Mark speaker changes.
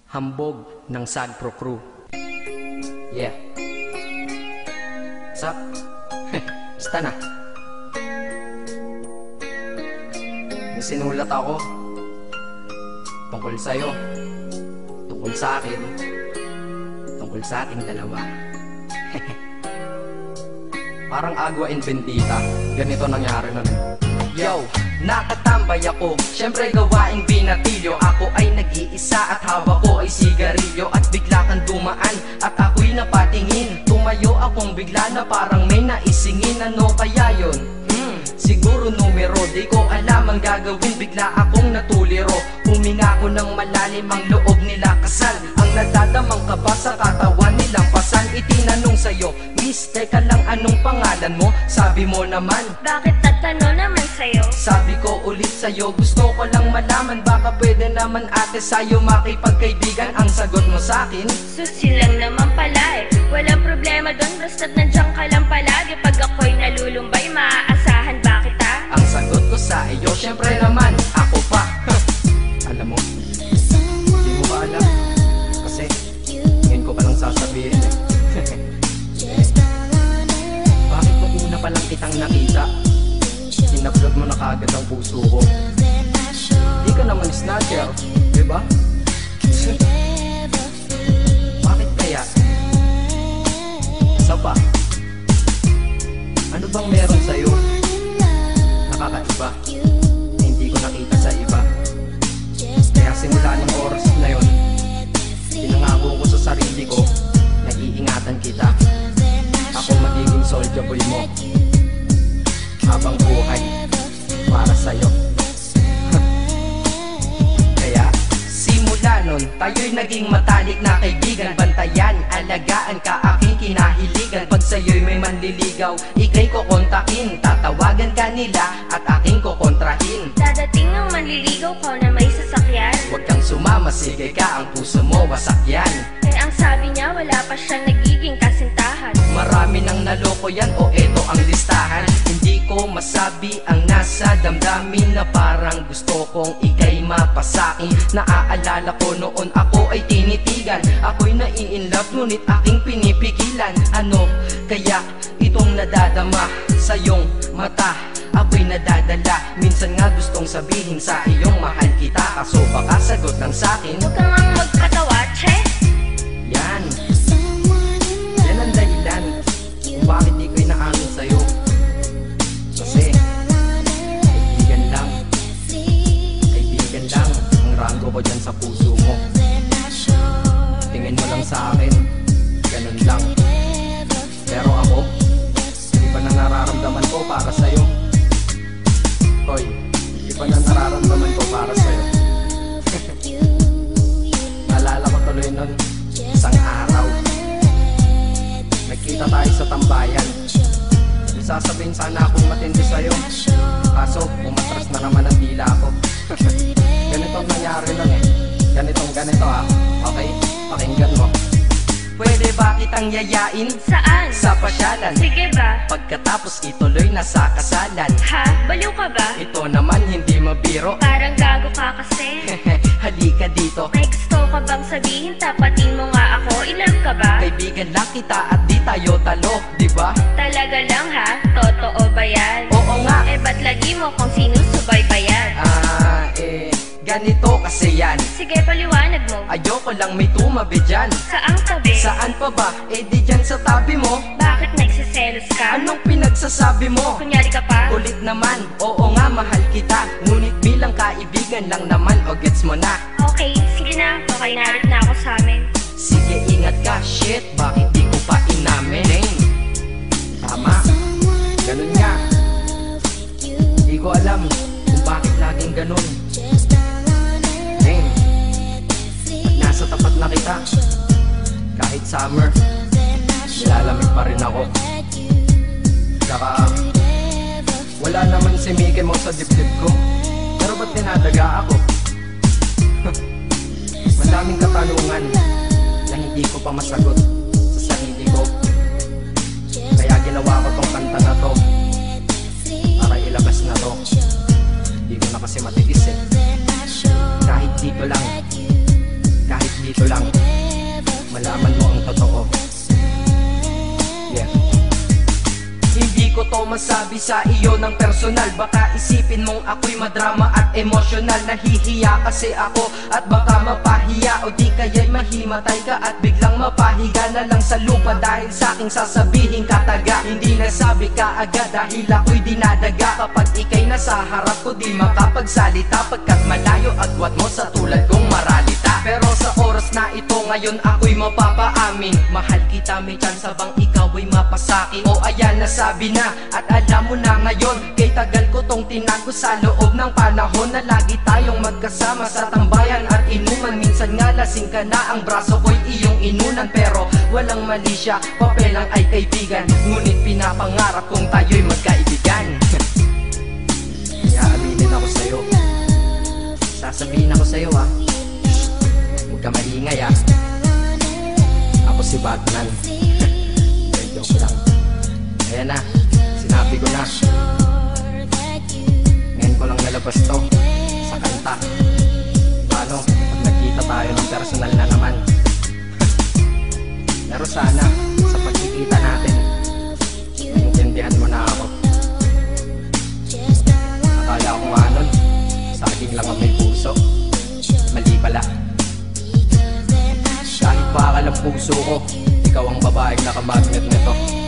Speaker 1: Hambog ng Sagpro Crew. Yeah. What's up? Basta na. May sinulat ako tungkol sa'yo, tungkol sa akin, tungkol sa ating dalawa. Parang agwa and bendita. Ganito nangyari nun. Yo, nakatambay ako, syempre gawaing binatilyo. Ako ay nag-iisa at hawak ko ay sigarilyo. At bigla kang dumaan at ako'y napatingin. Tumayo akong bigla na parang may naisingin. Ano kaya yun? Siguro numero, di ko alam ang gagawin. Bigla akong natuliro. Huminga ko ng malalim, ang loob nila kasal. Ang nadadamang kaba sa katawan nilang pasan. Itinanong sa'yo, Miss, teka lang, anong pangalan mo? Sabi mo naman,
Speaker 2: bakit tatanong naman sa'yo?
Speaker 1: Sabi ko ulit sa'yo, gusto ko lang malaman. Baka pwede naman ate sa'yo makipagkaibigan. Ang sagot mo sa'kin,
Speaker 2: Susi lang naman pala eh. Walang problema doon, basta't nandiyan ka lang palagi. Pag ako'y nalulumbay, maaasahan ba kita?
Speaker 1: ang sagot ko sa iyo, syempre naman, ako pa. Alam mo, hindi mo ba alam? Kasi, ngayon ko palang sasabihin eh. Bakit mo una palang kitang nakita? Inablog mo na kaagad ang puso ko. Di ka naman snatcher, diba? Bakit kaya? Isa pa, ano bang meron sa'yo? Nakakaiba, na hindi ko nakita sa iba. Kaya simula ng oras na yun, pinangako ko sa sarili ko na iingatan kita. Ako magiging soldier boy mo habang buhay para sa'yo. Kaya simula nun, tayo'y naging matalik na kaibigan. Bantayan, alagaan ka aking kinahiligan. Pag sa'yo'y may manliligaw, ika'y kukontakin. Tatawagan ka nila at aking kukontrahin.
Speaker 2: Dadating ng manliligaw ko na may sasakyan.
Speaker 1: Huwag kang sumama, sige ka, ang puso mo wasak yan.
Speaker 2: Eh ang sabi niya, wala pa siyang nagiging kasintahan.
Speaker 1: Marami nang naloko yan, o eto ang listahan. Hindi ko masabi ang nasa damdamin, na parang gusto kong ika'y mapasakin. Naaalala ko noon ako ay tinitigan. Ako'y nai-inlove ngunit aking pinipigilan. Ano kaya itong nadadama sa iyong mata? Ako'y nadadala, minsan nga gustong sabihin sa iyong mahal kita. Kaso baka sagot lang sa'kin,
Speaker 2: Huwag kang ang magpatawa, che.
Speaker 1: yan ang dahilan kung bakit di ko'y naamin sa'yo. Kasi kaibigan lang ang rango ko dyan sa puso mo. Tingin mo lang sa akin, ganun lang. Pero ako, iba na nararamdaman ko para sa'yo. Hoy, iba na nararamdaman ko para sa'yo. Naalala ko tuloy nun, isang araw nagkita tayo sa tambayan. Sasabihin sana akong matindi sa'yo, kaso umatras na naman ang dila ko. Ganito ang nangyari lang eh. Ganito ha. Okay? Pakinggan mo. Pwede ba kitang yayain
Speaker 2: Saan?
Speaker 1: sa pasyalan?
Speaker 2: Sige ba?
Speaker 1: Pagkatapos ituloy na sa kasalan.
Speaker 2: Ha? Baliw ka ba?
Speaker 1: Ito naman hindi mabiro.
Speaker 2: Parang gago ka kasi.
Speaker 1: Halika dito.
Speaker 2: May gusto ka bang sabihin? Tapatin mo nga ako. I-love ka ba?
Speaker 1: Kaibigan lang kita at di tayo talo, di ba?
Speaker 2: Talaga lang ha? Totoo ba yan?
Speaker 1: Oo nga.
Speaker 2: Eh ba't lagi mo kung sinusubaybayan?
Speaker 1: Ganito kasi yan.
Speaker 2: Sige, paliwanag mo.
Speaker 1: Ayoko lang may tumabi dyan.
Speaker 2: Saang tabi?
Speaker 1: Saan pa ba? Eh di dyan sa tabi mo.
Speaker 2: Bakit nagsiselos ka?
Speaker 1: Anong pinagsasabi mo?
Speaker 2: Kunyari ka pa?
Speaker 1: Ulit naman, oo nga mahal kita. Ngunit bilang kaibigan lang naman, o gets mo na.
Speaker 2: Okay, sige na. Okay, narit na ako sa amin.
Speaker 1: Sige ingat ka, shit, bakit di ko pa inamin? Tama, ganun nga. Di ko alam kung bakit laging ganun. Nasa tapat na kita, kahit summer, nilalamig pa rin ako. Saka wala naman si Mickey mo sa dibdib ko, pero ba't dinadaga ako? Madaming katanungan na hindi ko pa masagot sa sarili ko. Kaya ginawa ko tong kanta na to para ilabas na to. Di ko na kasi matiis eh. Kahit dito lang, kahit dito Gusto lang malaman mo ang totoo. Yeah. Hindi ko to masabi sa iyo ng personal. Baka isipin mong ako'y madrama at emosyonal. Nahihiya kasi ako at baka mapahiya, o di kaya'y mahimatay ka at biglang mapahiga na lang sa lupa dahil sa aking sasabihin kataga. Hindi nasabi ka agad dahil ako'y dinadaga. Kapag ika'y nasa harap ko di makapagsalita, pagkat malayo agwat mo sa tulad kong maralita. Pero sa oras na ito ngayon ako'y mapapaamin, mahal kita, may tsansa bang ikaw ay mapasakin? O ayan, nasabi na at alam mo na ngayon. Kay tagal ko tong tinago sa loob ng panahon na lagi tayong magkasama sa tambayan at inuman. Minsan nga lasing ka na, ang braso ko'y iyong inunan. Pero walang mali siya, papel lang ay kaibigan. Ngunit pinapangarap kong tayo'y magkaibigan. Kaya aminin ako sa'yo, sasabihin ako sa'yo ha, huwag ka maingay ha. Ako si Batman. Joke lang. Ayan na, sinabi ko na. Ngayon ko lang nalabas to sa kanta. Paano pag nagkita tayo ng personal na naman? Pero sana sa pagkikita natin maintindihan mo na ako. Akala ko nga nun saging lang ang may puso. Mali pala. Kahit bakal ang puso ko, ikaw ang babaeng nakamagnet nito.